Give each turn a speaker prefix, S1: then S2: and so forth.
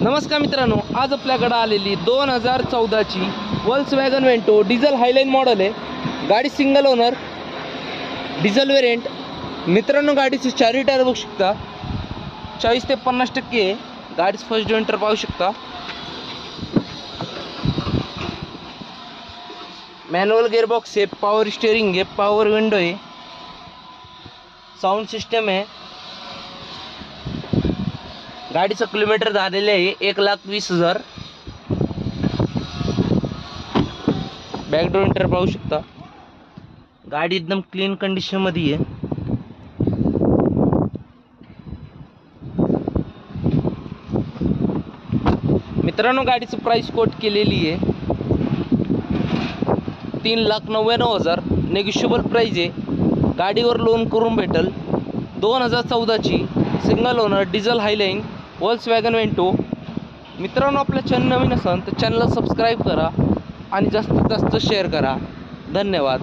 S1: नमस्कार मित्रांनो, आज आपल्याकडे आलेली 2014ची वॉल्क्सवॅगन वेंटो डिझेल हायलाईन मॉडेल आहे। गाडी सिंगल ओनर डिझेल वेरिएंट। मित्रांनो, गाडीचे चारी टायर बघू शकता, 40 ते 50% आहे। गाडीचं फर्स्ट वेंटर पाहू शकता। मॅन्युअल गिअरबॉक्स आहे, पॉवर स्टीअरिंग आहे, पॉवर विंडो आहे, साऊंड सिस्टम आहे। गाडीचं किलोमीटर झालेले आहे 1,20,000। बॅक डोर इंटर पाहू शकता। गाडी एकदम क्लीन कंडिशन मध्ये आहे। मित्रांनो, गाडीचं प्राइस कोट केलेली आहे 3,99,000। नेगोशिएबल प्राइस आहे। गाडीवर लोन करून भेटल। 2014ची single owner diesel highline Volkswagen Vento. मित्रांनो, आपलं चॅनल नवीन असेल तर चॅनलला सबस्क्राईब करा आणि जास्तीत जास्त शेअर करा। धन्यवाद।